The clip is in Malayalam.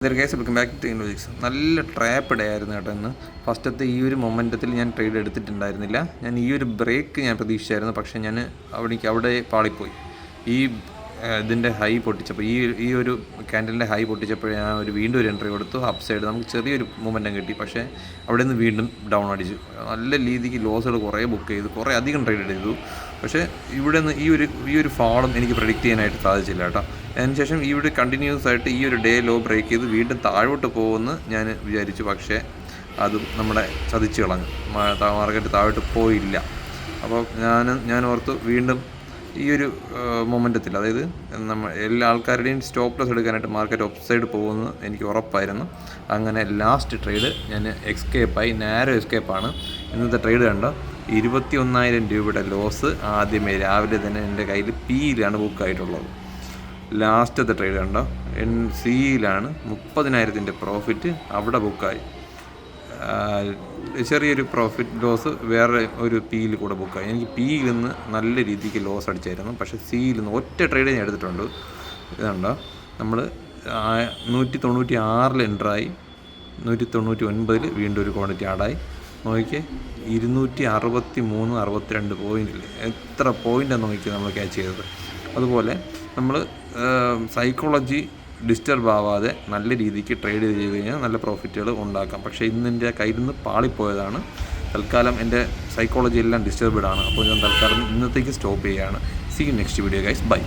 Guys welcome back to Technologics. നല്ല ട്രാപ്പ് ഡേ ആയിരുന്നു കേട്ടോ ഇന്ന്. ഫസ്റ്റത്തെ ഈ ഒരു മൊമെൻറ്റത്തിൽ ഞാൻ ട്രേഡ് എടുത്തിട്ടുണ്ടായിരുന്നില്ല. ഞാൻ ഈ ഒരു ബ്രേക്ക് ഞാൻ പ്രതീക്ഷിച്ചായിരുന്നു, പക്ഷേ ഞാൻ അവിടെ പാളിപ്പോയി. ഈ ഇതിൻ്റെ ഹൈ പൊട്ടിച്ചപ്പോൾ ഈ ഒരു ക്യാൻഡലിൻ്റെ ഹൈ പൊട്ടിച്ചപ്പോൾ ഞാൻ വീണ്ടും ഒരു എൻട്രി കൊടുത്തു. അപ്പ് സൈഡ് നമുക്ക് ചെറിയൊരു മൊമെൻറ്റം കിട്ടി, പക്ഷേ അവിടെ നിന്ന് വീണ്ടും ഡൗൺ അടിച്ചു. നല്ല രീതിക്ക് ലോസുകൾ കുറേ ബുക്ക് ചെയ്തു, കുറേ അധികം ട്രേഡ് ചെയ്തു. പക്ഷേ ഇവിടെ നിന്ന് ഈ ഒരു ഫാളും എനിക്ക് പ്രെഡിക്റ്റ് ചെയ്യാനായിട്ട് സാധിച്ചില്ല കേട്ടോ. അതിനുശേഷം ഇവിടെ കണ്ടിന്യൂസ് ആയിട്ട് ഈ ഒരു ഡേ ലോ ബ്രേക്ക് ചെയ്ത് വീണ്ടും താഴോട്ട് പോകുമെന്ന് ഞാൻ വിചാരിച്ചു, പക്ഷേ അതും നമ്മളെ ചതിച്ച് കളഞ്ഞു. മാർക്കറ്റ് താഴോട്ട് പോയില്ല. അപ്പോൾ ഞാൻ ഓർത്തു വീണ്ടും ഈ ഒരു മൊമെൻറ്റത്തിൽ, അതായത് എല്ലാ ആൾക്കാരുടെയും സ്റ്റോപ്പ് ലോസ് എടുക്കാനായിട്ട് മാർക്കറ്റ് ഓഫ് സൈഡ് പോകുമെന്ന് എനിക്ക് ഉറപ്പായിരുന്നു. അങ്ങനെ ലാസ്റ്റ് ട്രേഡ് ഞാൻ എസ്കേപ്പായി, നാരോ എസ്കേപ്പാണ്. ഇന്നത്തെ ട്രേഡ് കണ്ടോ, 21,000 രൂപയുടെ ലോസ് ആദ്യമേ രാവിലെ തന്നെ എൻ്റെ കയ്യിൽ പിയിലാണ് ബുക്കായിട്ടുള്ളത്. ലാസ്റ്റത്തെ ട്രേഡ് കണ്ടോ, സിയിലാണ് 30,000 പ്രോഫിറ്റ് അവിടെ ബുക്കായി. ചെറിയൊരു പ്രോഫിറ്റ് ലോസ് വേറെ ഒരു പിയിൽ കൂടെ ബുക്കായി. എനിക്ക് പിയിൽ നിന്ന് നല്ല രീതിക്ക് ലോസ് അടിച്ചായിരുന്നു, പക്ഷേ സിയിൽ നിന്ന് ഒറ്റ ട്രേഡ് ഞാൻ എടുത്തിട്ടുണ്ട്. ഇതുണ്ടോ, നമ്മൾ 196 എൻട്രായി, 199 വീണ്ടും ഒരു ക്വാണ്ടിറ്റി ആഡായി. നോക്കിയേ, 263 62 പോയിന്റിൽ എത്ര പോയിൻ്റാണ് നോക്കി നമ്മൾ ക്യാച്ച് ചെയ്തത്. അതുപോലെ നമ്മൾ സൈക്കോളജി ഡിസ്റ്റർബ് ആവാതെ നല്ല രീതിക്ക് ട്രേഡ് ചെയ്ത് കഴിഞ്ഞാൽ നല്ല പ്രോഫിറ്റുകൾ ഉണ്ടാക്കാം. പക്ഷേ ഇന്ന് എൻ്റെ കയ്യിൽ നിന്ന് പാളിപ്പോയതാണ്. തൽക്കാലം എൻ്റെ സൈക്കോളജി എല്ലാം ഡിസ്റ്റർബ്ഡ് ആണ്. അപ്പോൾ ഞാൻ തൽക്കാലം ഇന്നത്തേക്ക് സ്റ്റോപ്പ് ചെയ്യുകയാണ്. See next video guys, by.